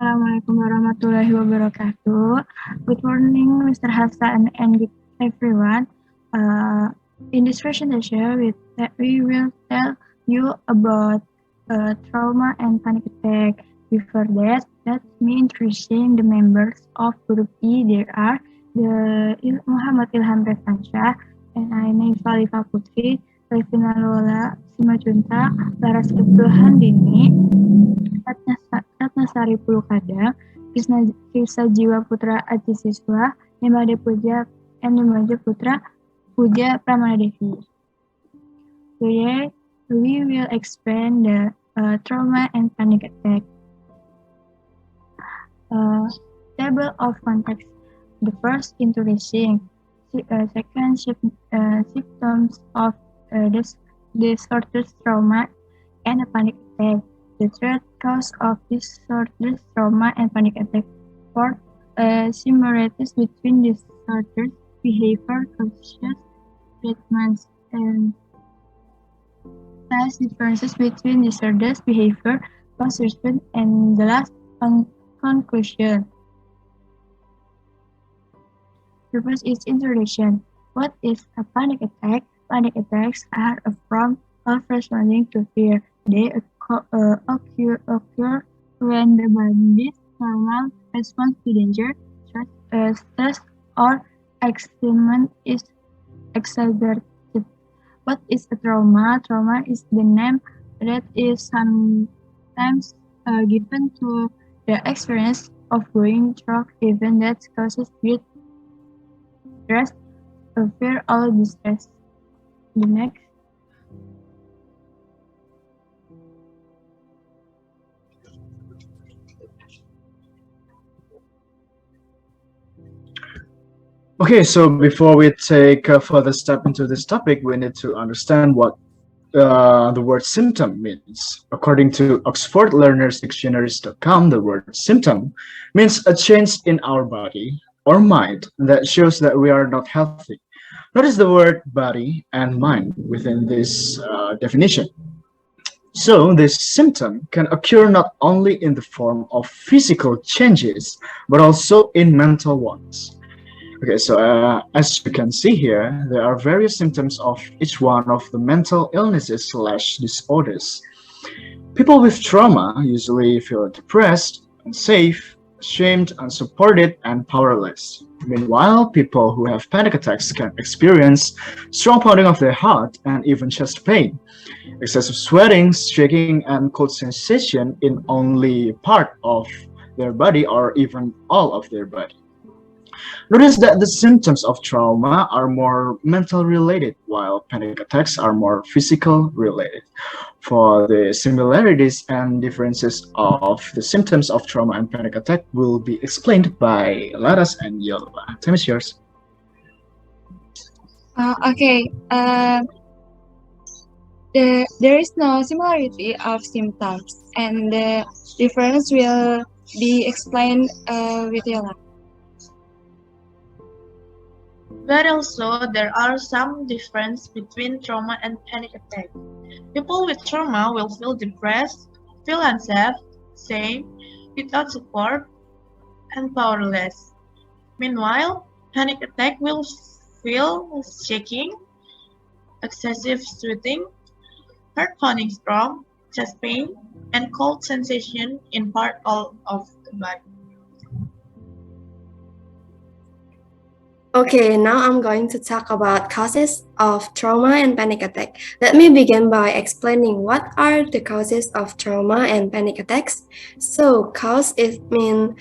Assalamualaikum warahmatullahi wabarakatuh. Good morning, Mr. Hassan and good everyone. In this presentation, we will tell you about trauma and panic attack. Before that, let me introducing the members of Group E. There are Muhammad Ilham Revansyah, and I name Falifah Putri, Levina Lola Simajunta, Laras Ketuhan Dini, Ratnasari Pulukada, Krishna Jiwa Putra Aji Siswa, Nimade Puja, and Nimaja Putra Puja Pramana Devi. Today, we will explain the trauma and panic attack. Table of context. The first introducing, second symptoms of disordered trauma and a panic attack. The third cause of disordered trauma and panic attack. Fourth, similarities between disordered behavior, cautious treatments, and size differences between disordered behavior, causal treatment, and the last conclusion. The first is introduction. What is a panic attack? Panic attacks are a form of responding to fear. They occur when the body's normal response to danger, stress, or excitement is exaggerated. What is a trauma? Trauma is the name that is sometimes given to the experience of going through an event that causes great stress, fear, or distress. The next. Okay, so before we take a further step into this topic, we need to understand what the word symptom means. According to OxfordLearnersDictionaries.com, the word symptom means a change in our body or mind that shows that we are not healthy. Notice the word body and mind within this definition. So this symptom can occur not only in the form of physical changes, but also in mental ones. Okay, so as you can see here, there are various symptoms of each one of the mental illnesses / disorders. People with trauma usually feel depressed, unsafe, ashamed, unsupported, and powerless. Meanwhile, people who have panic attacks can experience strong pounding of their heart and even chest pain, excessive sweating, shaking, and cold sensation in only part of their body or even all of their body. Notice that the symptoms of trauma are more mental related, while panic attacks are more physical related. For the similarities and differences of the symptoms of trauma and panic attack will be explained by Laras and Yolva. Time is yours. There is no similarity of symptoms, and the difference will be explained with Yola. But also, there are some difference between trauma and panic attack. People with trauma will feel depressed, feel unsafe, shame, without support, and powerless. Meanwhile, panic attack will feel shaking, excessive sweating, heart pounding strong, chest pain, and cold sensation in part all of the body. Okay, now I'm going to talk about causes of trauma and panic attack. Let me begin by explaining what are the causes of trauma and panic attacks. So, cause it means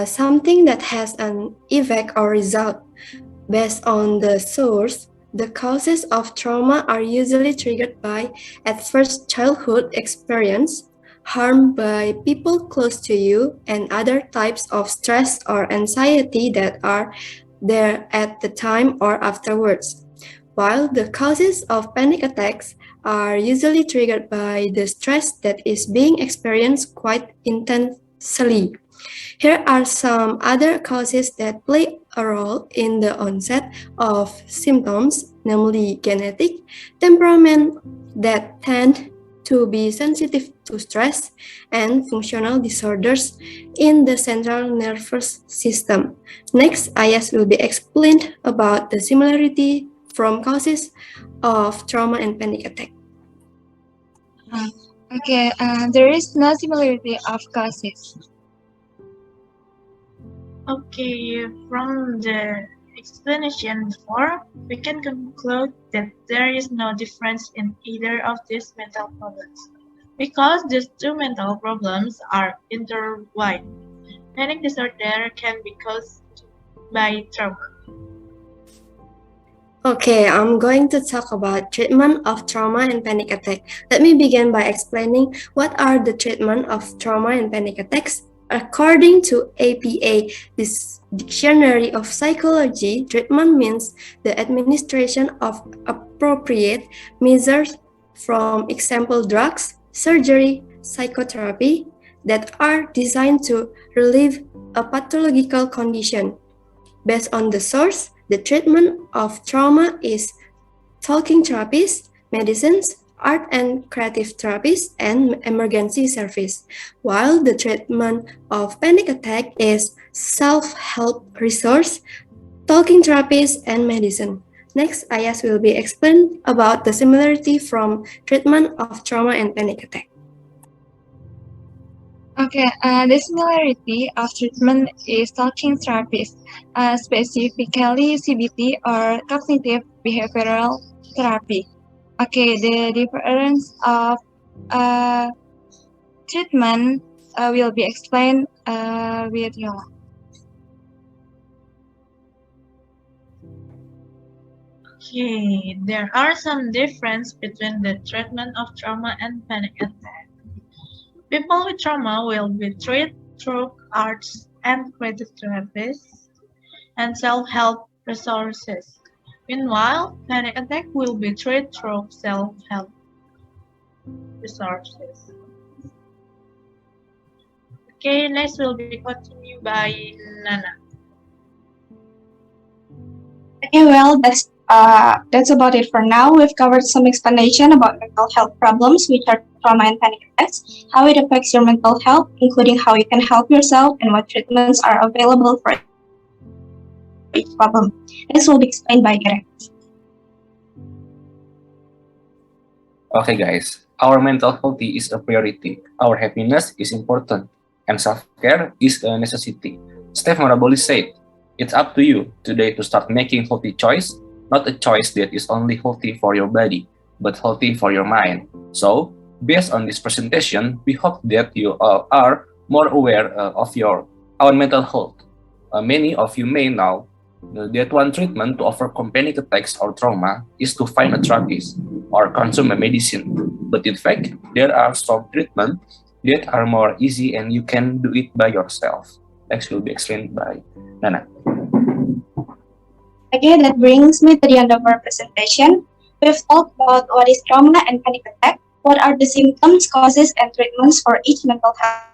something that has an effect or result. Based on the source, the causes of trauma are usually triggered by adverse childhood experience, harm by people close to you, and other types of stress or anxiety that are there at the time or afterwards, while the causes of panic attacks are usually triggered by the stress that is being experienced quite intensely. Here are some other causes that play a role in the onset of symptoms, namely genetic, temperament that tend to be sensitive to stress and functional disorders in the central nervous system. Next, Ayas will be explained about the similarity from causes of trauma and panic attack. There is no similarity of causes. Okay, from the explanation before, we can conclude that there is no difference in either of these mental problems, because these two mental problems are intertwined. Panic disorder can be caused by trauma. Okay, I'm going to talk about treatment of trauma and panic attack. Let me begin by explaining what are the treatment of trauma and panic attacks. According to APA, this Dictionary of Psychology, treatment means the administration of appropriate measures, from example drugs, surgery, psychotherapy, that are designed to relieve a pathological condition. Based on the source, the treatment of trauma is talking therapies, medicines, art and creative therapies, and emergency service, while the treatment of panic attack is self-help resource, talking therapies, and medicine. Next, Ayas will be explained about the similarity from treatment of trauma and panic attack. The similarity of treatment is talking therapies, specifically CBT or cognitive behavioral therapy. The difference of treatment will be explained with Yola. Okay, there are some difference between the treatment of trauma and panic attack. People with trauma will be treated through arts and creative therapies and self-help resources. Meanwhile, panic attack will be treated through self-help resources. Okay, next will be continued by Nana. That's about it for now. We've covered some explanation about mental health problems, which are trauma and panic attacks, how it affects your mental health, including how you can help yourself, and what treatments are available for each problem. This will be explained by Gareth. Okay guys, our mental health is a priority. Our happiness is important, and self-care is a necessity. Steph Maraboli said, "It's up to you today to start making healthy choice, not a choice that is only healthy for your body, but healthy for your mind." So, based on this presentation, we hope that you all are more aware of our mental health. Many of you may know that one treatment to overcome panic attacks or trauma is to find a therapist or consume a medicine. But in fact, there are some treatments that are more easy and you can do it by yourself. Next will be explained by Nana. Okay, that brings me to the end of our presentation. We've talked about what is trauma and panic attack, what are the symptoms, causes, and treatments for each mental health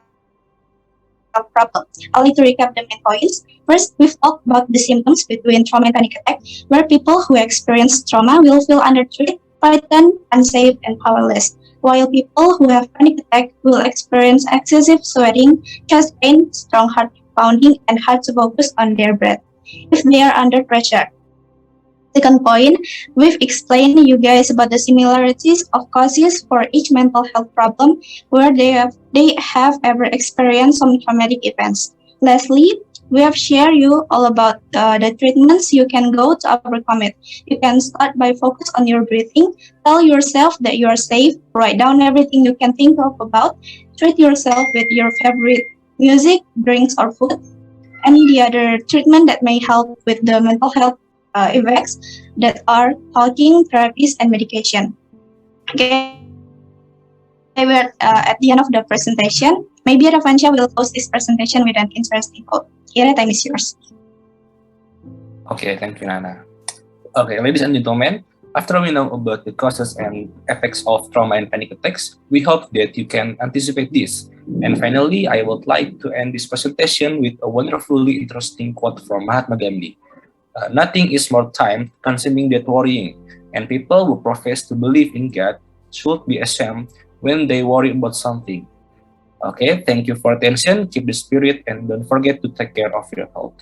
problem. I'll need to recap the main points. First, we've talked about the symptoms between trauma and panic attack, where people who experience trauma will feel under threat, frightened, unsafe, and powerless, while people who have panic attack will experience excessive sweating, chest pain, strong heart pounding, and hard to focus on their breath if they are under pressure. Second point, we've explained you guys about the similarities of causes for each mental health problem where they have ever experienced some traumatic events. Lastly, we have shared you all about the treatments you can go to overcome it. You can start by focus on your breathing. Tell yourself that you are safe. Write down everything you can think of about. Treat yourself with your favorite music, drinks, or food. Any the other treatment that may help with the mental health effects that are talking, therapies, and medication. Okay, we're at the end of the presentation. Maybe Ravansha will close this presentation with an interesting quote. Here, time is yours. Okay, thank you, Nana. Okay, ladies and gentlemen, after we know about the causes and effects of trauma and panic attacks, we hope that you can anticipate this. And finally, I would like to end this presentation with a wonderfully interesting quote from Mahatma Gandhi. Nothing is more time-consuming than worrying, and people who profess to believe in God should be ashamed when they worry about something. Okay, thank you for attention. Keep the spirit and don't forget to take care of your health.